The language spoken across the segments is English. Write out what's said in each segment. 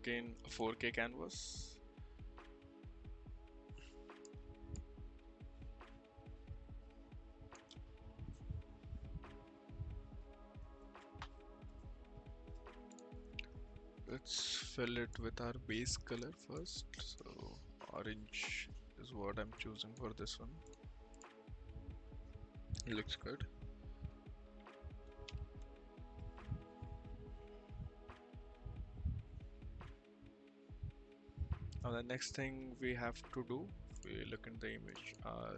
again a 4K canvas. Let's fill it with our base color first. So orange is what I'm choosing for this one. It looks good. Now the next thing we have to do, if we look in the image, are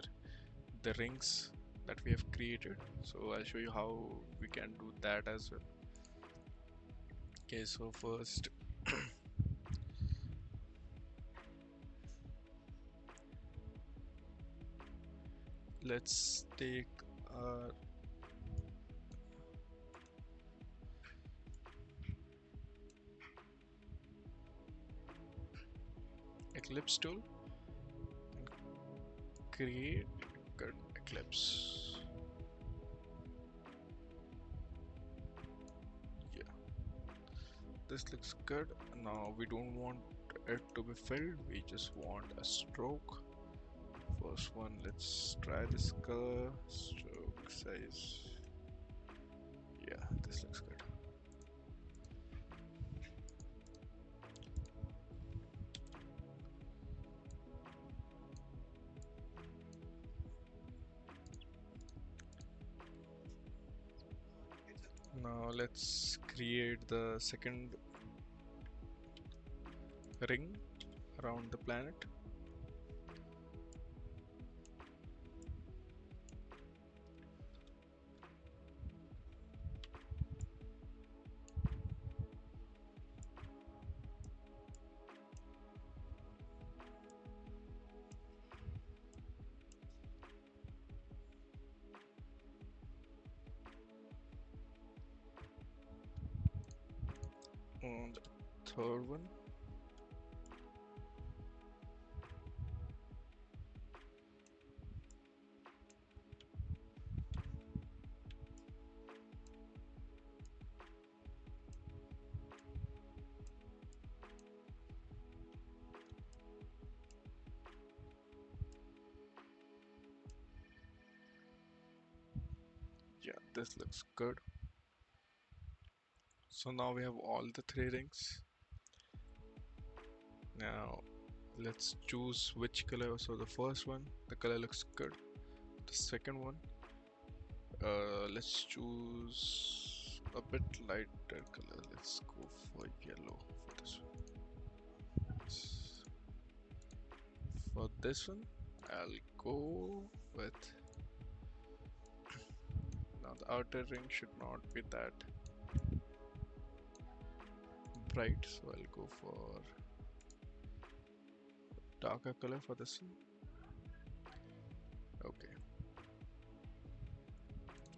the rings that we have created. So I'll show you how we can do that as well. Okay, so first let's take our ellipse tool and create good ellipse. Yeah, this looks good. Now we don't want it to be filled, we just want a stroke. First one, let's try this color, stroke size. Yeah, this looks good. Now let's create the second ring around the planet. And third one, yeah, this looks good. So now we have all the three rings. Now let's choose which color. So the first one, the color looks good. The second one, let's choose a bit lighter color. Let's go for yellow for this one. For this one, I'll go with, now the outer ring should not be that bright, so I'll go for darker color for this one. Okay,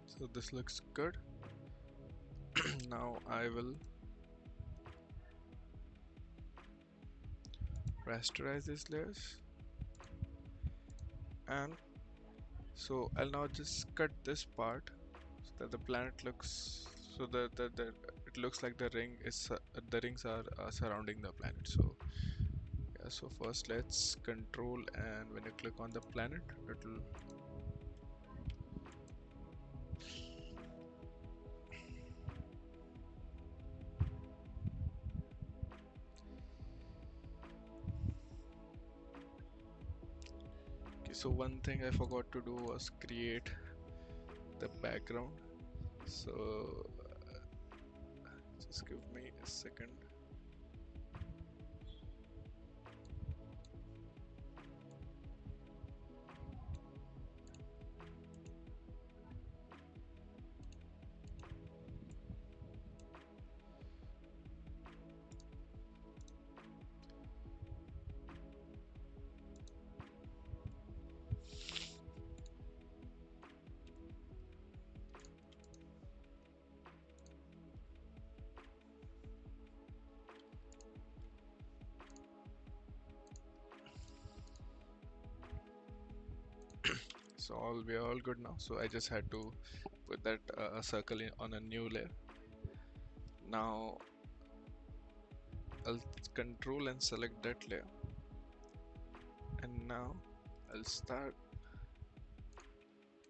so this looks good. Now I will rasterize these layers, and so I'll now just cut this part so that the planet looks, so that it looks like the ring is the rings are surrounding the planet. So yeah, so first let's control, and when you click on the planet, it will, okay. So one thing I forgot to do was create the background. So just give me a second. So we are all good now. So I just had to put that circle on a new layer. Now I'll control and select that layer, and now I'll start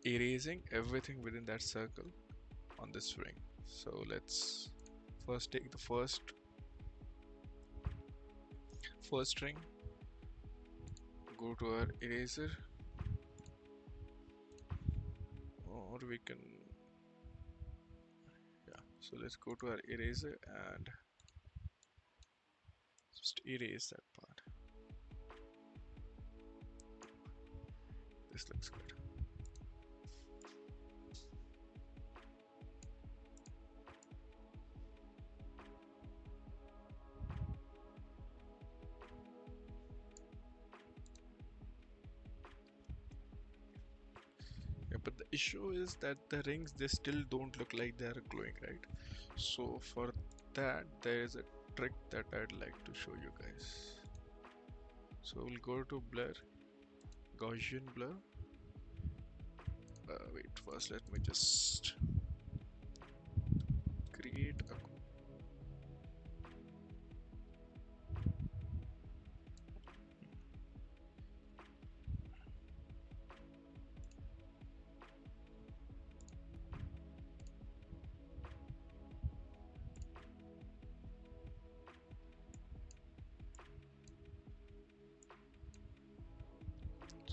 erasing everything within that circle on this ring. So let's first take the first ring, go to our eraser, or we can, yeah, so let's go to our eraser and just erase that part. This looks good. Yeah, but the issue is that the rings, they still don't look like they are glowing, right? So for that there is a trick that I'd like to show you guys. So we'll go to blur, Gaussian blur. Wait, first let me just create a,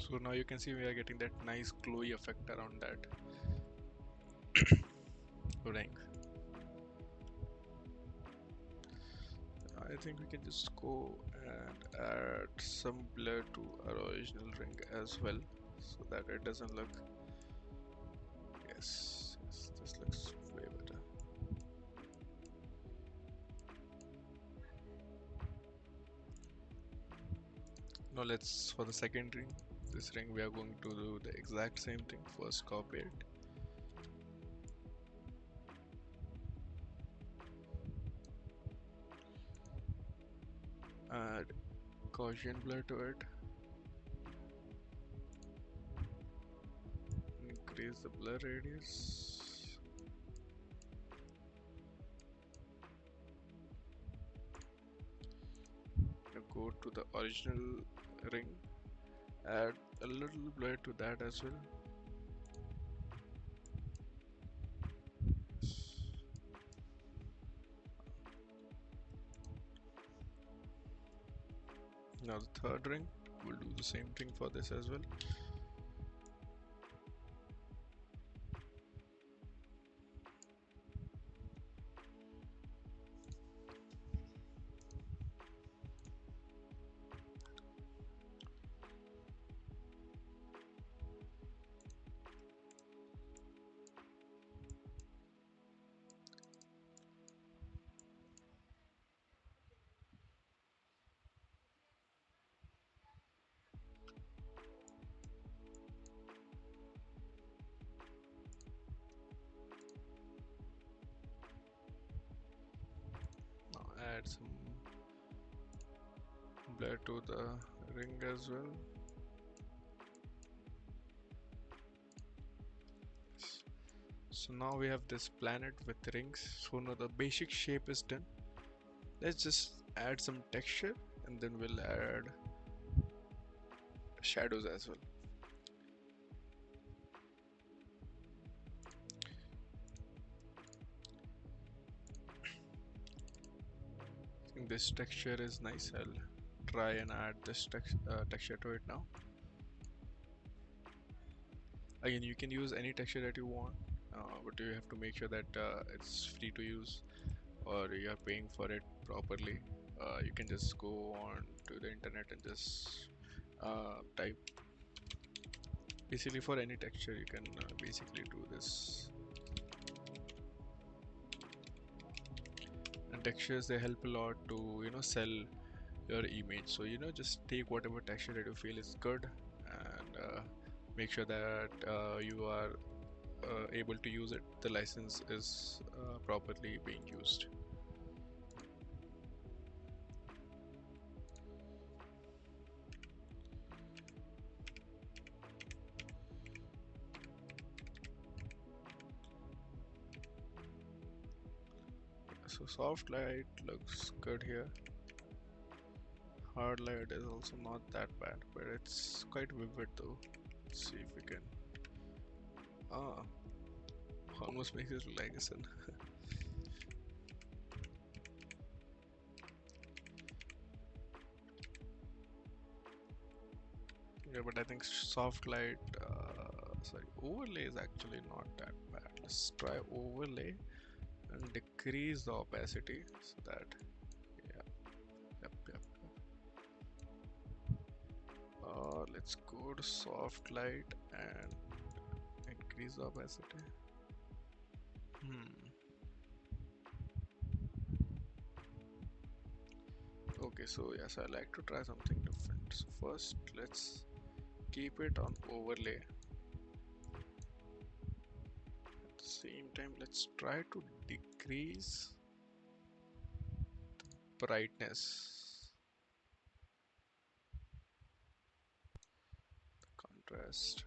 so now you can see we are getting that nice glowy effect around that ring. I think we can just go and add some blur to our original ring as well, so that it doesn't look, yes, this looks way better. Now let's, for the second ring, this ring we are going to do the exact same thing. First copy it, add Gaussian blur to it, increase the blur radius, now go to the original ring, add a little blur to that as well. Now the third ring, we'll do the same thing for this as well. Now add some blur to the ring as well. So now we have this planet with rings. So now the basic shape is done. Let's just add some texture and then we'll add shadows as well. I think this texture is nice. I'll try and add this texture to it now. Again, you can use any texture that you want, but you have to make sure that it's free to use or you are paying for it properly. You can just go on to the internet and just type. Basically, for any texture, you can basically do this. And textures, they help a lot to sell your image. So just take whatever texture that you feel is good and make sure that you are able to use it. The license is properly being used. So soft light looks good here. Hard light is also not that bad, but it's quite vivid though. Let's see if we can. Ah, almost makes it look like a sun. Yeah, but I think soft light, sorry, overlay is actually not that bad. Let's try overlay and decrease the opacity so that, yeah, yep. Let's go to soft light and increase the opacity. Hmm. Okay, so yes, I like to try something different. So first, let's keep it on overlay. At the same time, let's try to decrease brightness, contrast.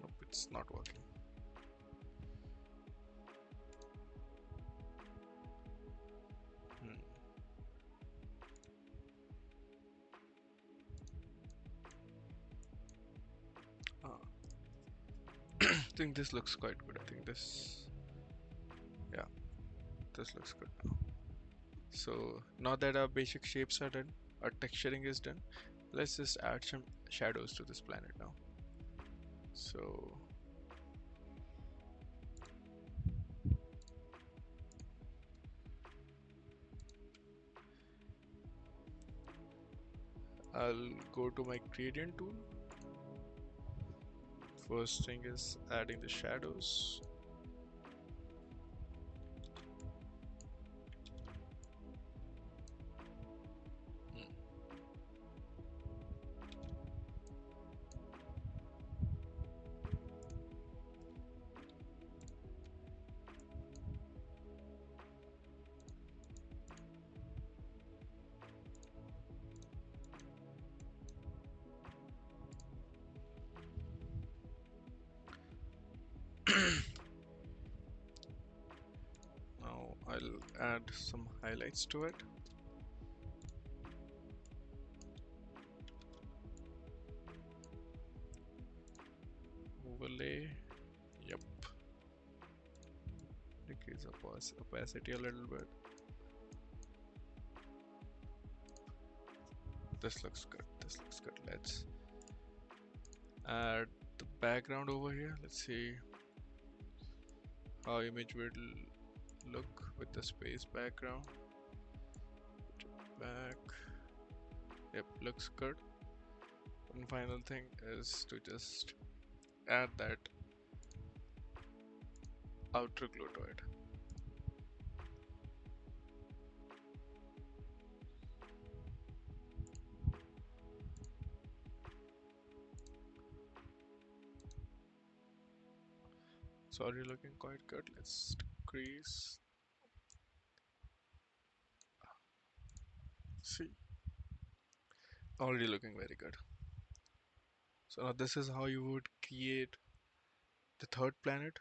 Nope, it's not working. Hmm. Ah, I think this looks quite good. I think this, yeah, this looks good now. So now that our basic shapes are done, our texturing is done, let's just add some shadows to this planet now. So I'll go to my gradient tool. First thing is adding the shadows. Hmm. Now I'll add some highlights to it. Overlay. Yep. Decrease opacity a little bit. This looks good. This looks good. Let's add the background over here. Let's see how image will look with the space background. Back. Yep, looks good. And final thing is to just add that outer glow to it. It's already looking quite good. Let's decrease. See, already looking very good. So now this is how you would create the third planet.